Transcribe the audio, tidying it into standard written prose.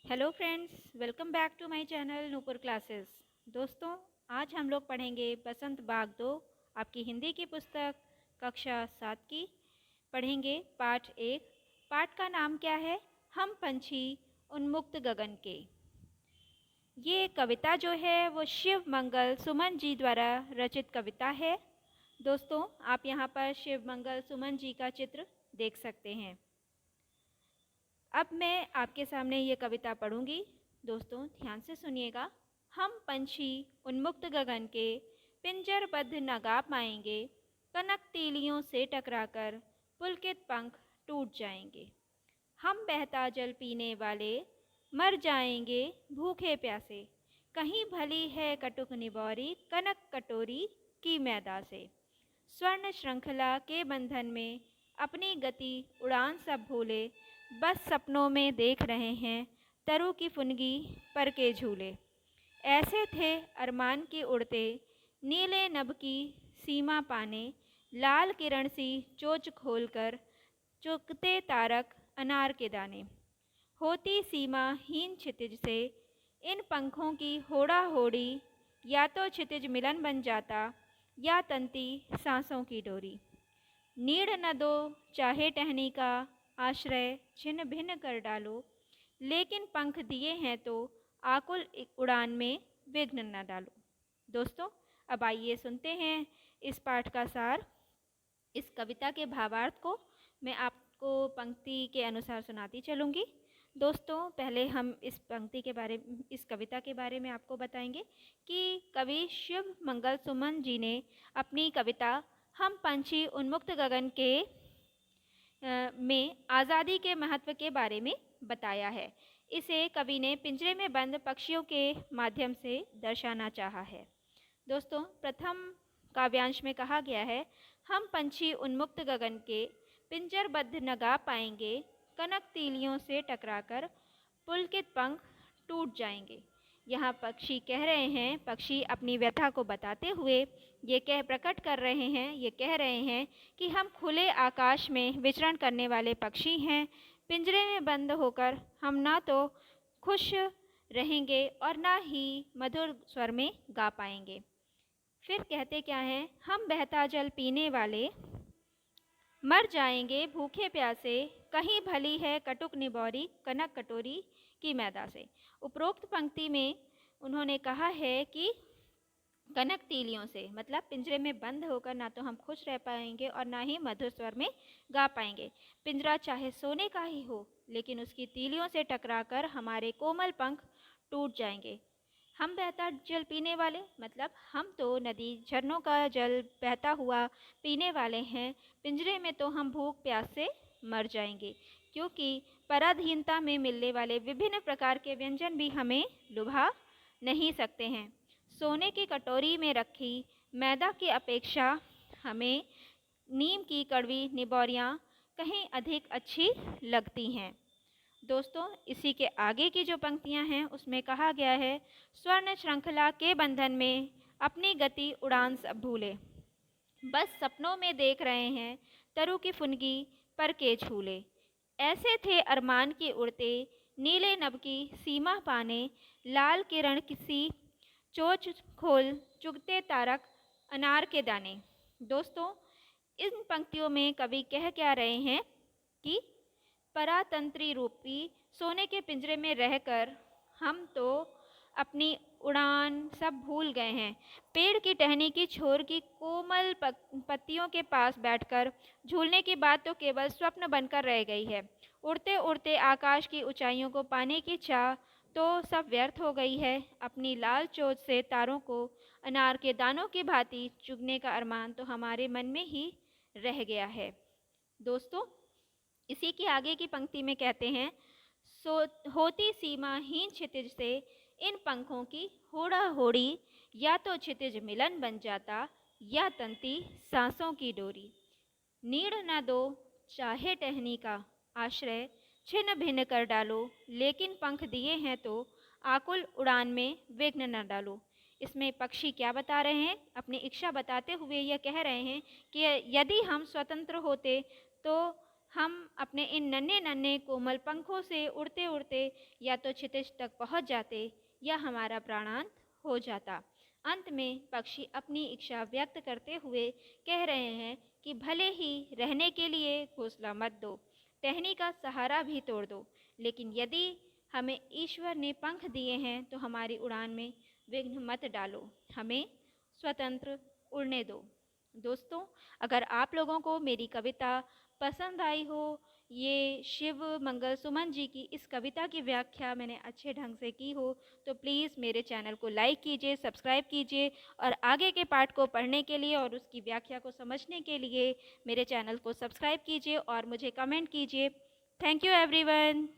Hello friends, welcome back to my channel Nupur Classes. दोस्तों, आज हम लोग पढ़ेंगे बसंत बाग 2 आपकी हिंदी की पुस्तक कक्षा 7 की। पढ़ेंगे पाठ 1। पाठ का नाम क्या है? हम पंछी उन्मुक्त गगन के। ये कविता जो है वो शिव मंगल सुमन जी द्वारा रचित कविता है। दोस्तों, आप यहाँ पर शिव मंगल सुमन जी का चित्र देख सकते हैं। अब मैं आपके सामने ये कविता पढ़ूंगी। दोस्तों, ध्यान से सुनिएगा। हम पंछी उन्मुक्त गगन के, पिंजरबद्ध न गा पाएंगे, कनक तीलियों से टकराकर पुलकित पंख टूट जाएंगे। हम बहता जल पीने वाले मर जाएंगे भूखे प्यासे, कहीं भली है कटुक निबौरी कनक कटोरी की मैदा से। स्वर्ण श्रृंखला के बंधन में अपनी गति उड़ान सब भूले, बस सपनों में देख रहे हैं तरु की फुनगी पर के झूले। ऐसे थे अरमान के उड़ते, नीले नभ की सीमा पाने, लाल किरण सी चोच खोलकर चुगते तारक अनार के दाने। होती सीमा हीन क्षितिज से इन पंखों की होड़ा होड़ी, या तो क्षितिज मिलन बन जाता या तंती सांसों की डोरी। नीड़ न दो चाहे टहनी का आश्रय छिन्न भिन्न कर डालो, लेकिन पंख दिए हैं तो आकुल उड़ान में विघ्न न डालो। दोस्तों, अब आइए सुनते हैं इस पाठ का सार। इस कविता के भावार्थ को मैं आपको पंक्ति के अनुसार सुनाती चलूँगी। दोस्तों, पहले हम इस कविता के बारे में आपको बताएंगे कि कवि शिव मंगल सुमन जी ने अपनी कविता हम पंछी उन्मुक्त गगन के में आज़ादी के महत्व के बारे में बताया है। इसे कवि ने पिंजरे में बंद पक्षियों के माध्यम से दर्शाना चाहा है। दोस्तों, प्रथम काव्यांश में कहा गया है, हम पंछी उन्मुक्त गगन के, पिंजरबद्ध न गा पाएंगे, कनक तीलियों से टकराकर पुलकित पंख टूट जाएंगे। यहाँ पक्षी कह रहे हैं, पक्षी अपनी व्यथा को बताते हुए ये प्रकट कर रहे हैं, ये कह रहे हैं कि हम खुले आकाश में विचरण करने वाले पक्षी हैं। पिंजरे में बंद होकर हम ना तो खुश रहेंगे और ना ही मधुर स्वर में गा पाएंगे। फिर कहते क्या हैं, हम बहता जल पीने वाले मर जाएंगे भूखे प्यासे, कहीं भली है कटुक निबौरी कनक कटोरी की मैदा से। उपरोक्त पंक्ति में उन्होंने कहा है कि कनक तीलियों से, मतलब पिंजरे में बंद होकर ना तो हम खुश रह पाएंगे और ना ही मधुर स्वर में गा पाएंगे। पिंजरा चाहे सोने का ही हो, लेकिन उसकी तीलियों से टकराकर हमारे कोमल पंख टूट जाएंगे। हम बहता जल पीने वाले, मतलब हम तो नदी झरनों का जल बहता हुआ पीने वाले हैं। पिंजरे में तो हम भूख प्यास से मर जाएंगे, क्योंकि पराधीनता में मिलने वाले विभिन्न प्रकार के व्यंजन भी हमें लुभा नहीं सकते हैं। सोने की कटोरी में रखी मैदा की अपेक्षा हमें नीम की कड़वी निबोरियाँ कहीं अधिक अच्छी लगती हैं। दोस्तों, इसी के आगे की जो पंक्तियां हैं उसमें कहा गया है, स्वर्ण श्रृंखला के बंधन में अपनी गति उड़ान सब भूले, बस सपनों में देख रहे हैं तरु की फुनगी पर के झूले। ऐसे थे अरमान की उड़ते, नीले नभ की सीमा पाने, लाल किरण किसी चोच खोल चुगते तारक अनार के दाने। दोस्तों, इन पंक्तियों में कवि कह क्या रहे हैं कि परातंत्री रूपी सोने के पिंजरे में रहकर हम तो अपनी उड़ान सब भूल गए हैं। पेड़ की टहनी की छोर की कोमल पत्तियों के पास बैठकर झूलने की बात तो केवल स्वप्न बनकर रह गई है। उड़ते उड़ते आकाश की ऊंचाइयों को पाने की चाह तो सब व्यर्थ हो गई है। अपनी लाल चोंच से तारों को अनार के दानों की भांति चुगने का अरमान तो हमारे मन में ही रह गया है। दोस्तों, इसी की आगे की पंक्ति में कहते हैं, सो होती सीमाहीन क्षितिज से इन पंखों की होड़ा होड़ी, या तो क्षितिज मिलन बन जाता या तंती सांसों की डोरी। नीड़ न दो चाहे टहनी का आश्रय छिन्न भिन्न कर डालो, लेकिन पंख दिए हैं तो आकुल उड़ान में विघ्न न डालो। इसमें पक्षी क्या बता रहे हैं? अपनी इच्छा बताते हुए यह कह रहे हैं कि यदि हम स्वतंत्र होते तो हम अपने इन नन्हे नन्हे कोमल पंखों से उड़ते उड़ते या तो क्षितिज तक पहुंच जाते या हमारा प्राणांत हो जाता। अंत में पक्षी अपनी इच्छा व्यक्त करते हुए कह रहे हैं कि भले ही रहने के लिए घोंसला मत दो, टहनी का सहारा भी तोड़ दो, लेकिन यदि हमें ईश्वर ने पंख दिए हैं तो हमारी उड़ान में विघ्न मत डालो, हमें स्वतंत्र उड़ने दो। दोस्तों, अगर आप लोगों को मेरी कविता पसंद आई हो, ये शिव मंगल सुमन जी की इस कविता की व्याख्या मैंने अच्छे ढंग से की हो, तो प्लीज़ मेरे चैनल को लाइक कीजिए, सब्सक्राइब कीजिए और आगे के पार्ट को पढ़ने के लिए और उसकी व्याख्या को समझने के लिए मेरे चैनल को सब्सक्राइब कीजिए और मुझे कमेंट कीजिए। Thank you everyone.